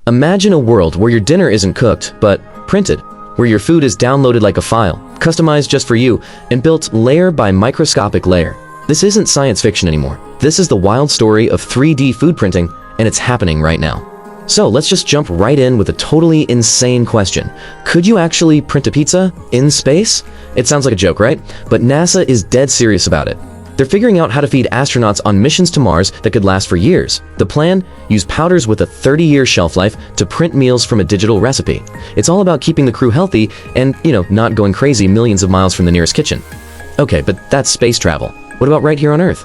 Imagine a world where your dinner isn't cooked, but printed, where your food is downloaded like a file, customized just for you, and built layer by microscopic layer. This isn't science fiction anymore. This is the wild story of 3D food printing, and it's happening right now. So let's just jump right in with a totally insane question. Could you actually print a pizza in space? It sounds like a joke, right? But NASA is dead serious about it. They're figuring out how to feed astronauts on missions to Mars that could last for years. The plan? Use powders with a 30-year shelf life to print meals from a digital recipe. It's all about keeping the crew healthy and, not going crazy millions of miles from the nearest kitchen. Okay, but that's space travel. What about right here on Earth?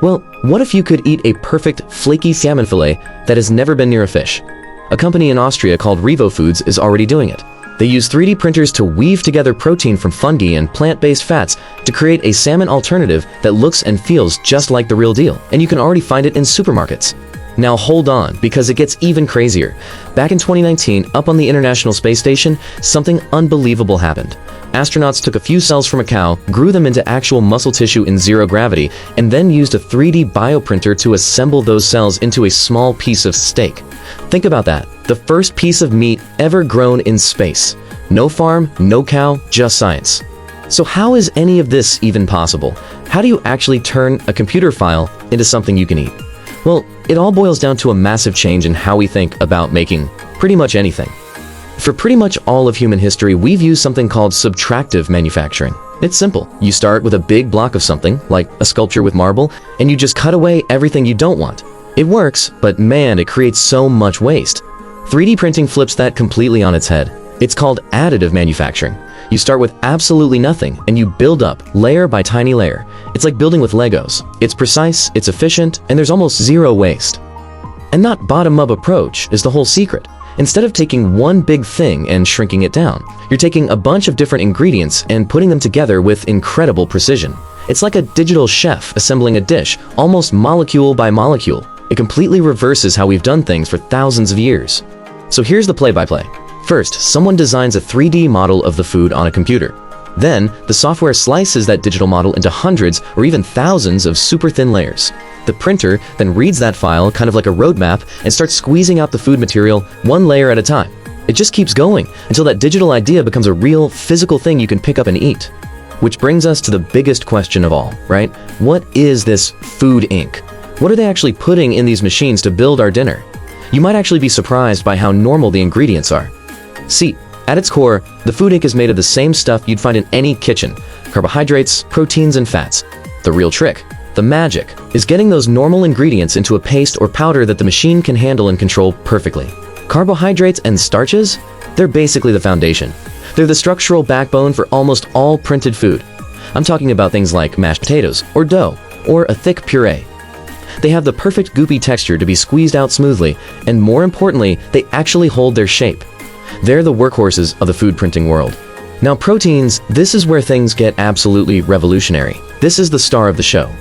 Well, what if you could eat a perfect flaky salmon fillet that has never been near a fish? A company in Austria called Revo Foods is already doing it. They use 3D printers to weave together protein from fungi and plant-based fats to create a salmon alternative that looks and feels just like the real deal, and you can already find it in supermarkets. Now hold on, because it gets even crazier. Back in 2019, up on the International Space Station, something unbelievable happened. Astronauts took a few cells from a cow, grew them into actual muscle tissue in zero gravity, and then used a 3D bioprinter to assemble those cells into a small piece of steak. Think about that. The first piece of meat ever grown in space. No farm, no cow, just science. So how is any of this even possible? How do you actually turn a computer file into something you can eat? Well, it all boils down to a massive change in how we think about making pretty much anything. For pretty much all of human history, we've used something called subtractive manufacturing. It's simple. You start with a big block of something, like a sculpture with marble, and you just cut away everything you don't want. It works, but man, it creates so much waste. 3D printing flips that completely on its head. It's called additive manufacturing. You start with absolutely nothing, and you build up layer by tiny layer. It's like building with Legos. It's precise, it's efficient, and there's almost zero waste. And that bottom-up approach is the whole secret. Instead of taking one big thing and shrinking it down, you're taking a bunch of different ingredients and putting them together with incredible precision. It's like a digital chef assembling a dish, almost molecule by molecule. It completely reverses how we've done things for thousands of years. So here's the play-by-play. First, someone designs a 3D model of the food on a computer. Then, the software slices that digital model into hundreds or even thousands of super thin layers. The printer then reads that file, kind of like a roadmap, and starts squeezing out the food material one layer at a time. It just keeps going until that digital idea becomes a real, physical thing you can pick up and eat. Which brings us to the biggest question of all, right? What is this food ink? What are they actually putting in these machines to build our dinner? You might actually be surprised by how normal the ingredients are. See, at its core, the food ink is made of the same stuff you'd find in any kitchen: carbohydrates, proteins, and fats. The real trick, the magic, is getting those normal ingredients into a paste or powder that the machine can handle and control perfectly. Carbohydrates and starches? They're basically the foundation. They're the structural backbone for almost all printed food. I'm talking about things like mashed potatoes, or dough, or a thick puree. They have the perfect goopy texture to be squeezed out smoothly, and more importantly, they actually hold their shape. They're the workhorses of the food printing world. Now proteins, this is where things get absolutely revolutionary. This is the star of the show.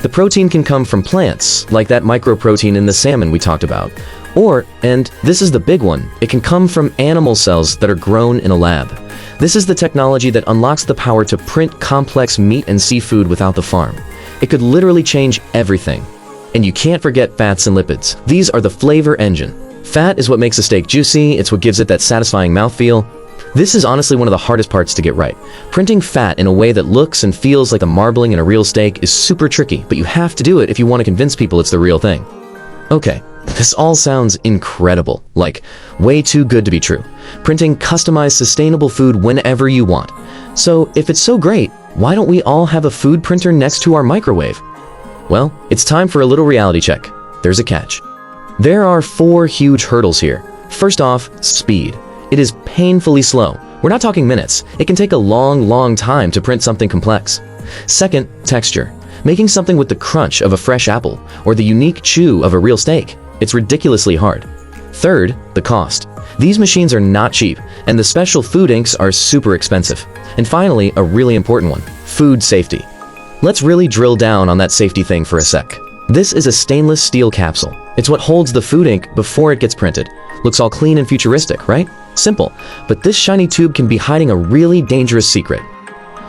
The protein can come from plants, like that microprotein in the salmon we talked about. Or, and this is the big one, it can come from animal cells that are grown in a lab. This is the technology that unlocks the power to print complex meat and seafood without the farm. It could literally change everything. And you can't forget fats and lipids. These are the flavor engine. Fat is what makes a steak juicy, it's what gives it that satisfying mouthfeel. This is honestly one of the hardest parts to get right. Printing fat in a way that looks and feels like the marbling in a real steak is super tricky, but you have to do it if you want to convince people it's the real thing. Okay, this all sounds incredible, like way too good to be true. Printing customized sustainable food whenever you want. So if it's so great, why don't we all have a food printer next to our microwave? Well, it's time for a little reality check. There's a catch. There are 4 huge hurdles here. First off, speed. It is painfully slow. We're not talking minutes. It can take a long time to print something complex. Second, texture. Making something with the crunch of a fresh apple or the unique chew of a real steak. It's ridiculously hard. Third, the cost. These machines are not cheap, and the special food inks are super expensive. And finally, a really important one, food safety. Let's really drill down on that safety thing for a sec. This is a stainless steel capsule. It's what holds the food ink before it gets printed. Looks all clean and futuristic, right? Simple, but this shiny tube can be hiding a really dangerous secret.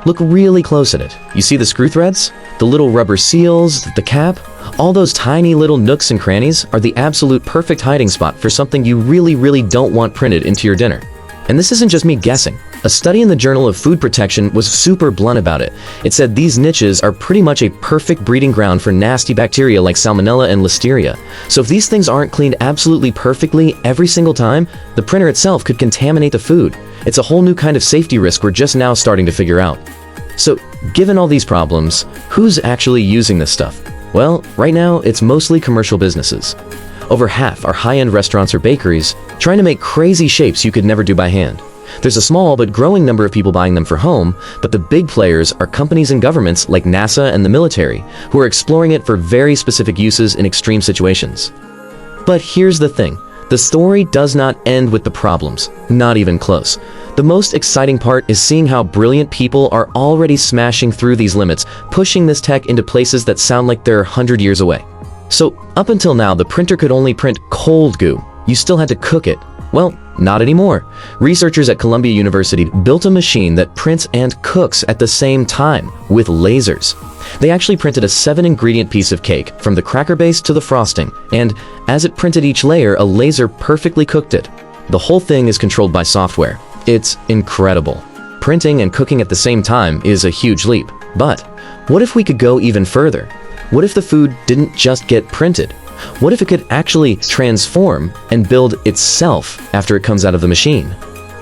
Look really close at it. You see the screw threads? The little rubber seals, the cap? All those tiny little nooks and crannies are the absolute perfect hiding spot for something you really don't want printed into your dinner. And this isn't just me guessing. A study in the Journal of Food Protection was super blunt about it. It said these niches are pretty much a perfect breeding ground for nasty bacteria like salmonella and listeria. So if these things aren't cleaned absolutely perfectly every single time, the printer itself could contaminate the food. It's a whole new kind of safety risk we're just now starting to figure out. So, given all these problems, who's actually using this stuff? Well, right now, it's mostly commercial businesses. Over half are high-end restaurants or bakeries trying to make crazy shapes you could never do by hand. There's a small but growing number of people buying them for home, but the big players are companies and governments like NASA and the military, who are exploring it for very specific uses in extreme situations. But here's the thing. The story does not end with the problems, not even close. The most exciting part is seeing how brilliant people are already smashing through these limits, pushing this tech into places that sound like they're 100 years away. So, up until now, the printer could only print cold goo. You still had to cook it. Well, not anymore. Researchers at Columbia University built a machine that prints and cooks at the same time, with lasers. They actually printed a 7-ingredient piece of cake, from the cracker base to the frosting, and as it printed each layer, a laser perfectly cooked it. The whole thing is controlled by software. It's incredible. Printing and cooking at the same time is a huge leap. But what if we could go even further? What if the food didn't just get printed? What if it could actually transform and build itself after it comes out of the machine?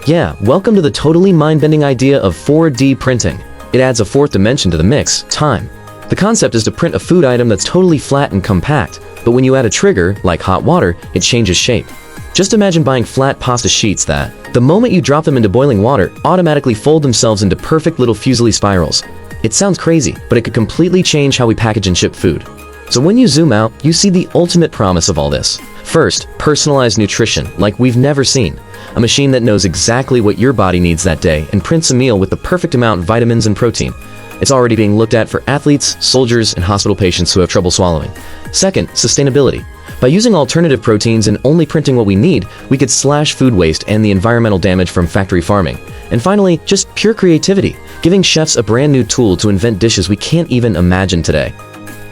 Yeah, welcome to the totally mind-bending idea of 4D printing. It adds a fourth dimension to the mix, time. The concept is to print a food item that's totally flat and compact, but when you add a trigger, like hot water, it changes shape. Just imagine buying flat pasta sheets that, the moment you drop them into boiling water, automatically fold themselves into perfect little fusilli spirals. It sounds crazy, but it could completely change how we package and ship food. So when you zoom out, you see the ultimate promise of all this. First, personalized nutrition, like we've never seen. A machine that knows exactly what your body needs that day and prints a meal with the perfect amount of vitamins and protein. It's already being looked at for athletes, soldiers, and hospital patients who have trouble swallowing. Second, sustainability. By using alternative proteins and only printing what we need, we could slash food waste and the environmental damage from factory farming. And finally, just pure creativity, giving chefs a brand new tool to invent dishes we can't even imagine today.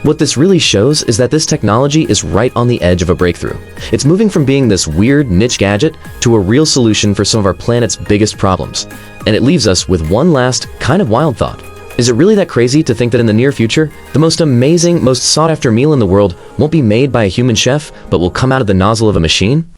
What this really shows is that this technology is right on the edge of a breakthrough. It's moving from being this weird niche gadget to a real solution for some of our planet's biggest problems. And it leaves us with one last, kind of wild thought. Is it really that crazy to think that in the near future, the most amazing, most sought-after meal in the world won't be made by a human chef, but will come out of the nozzle of a machine?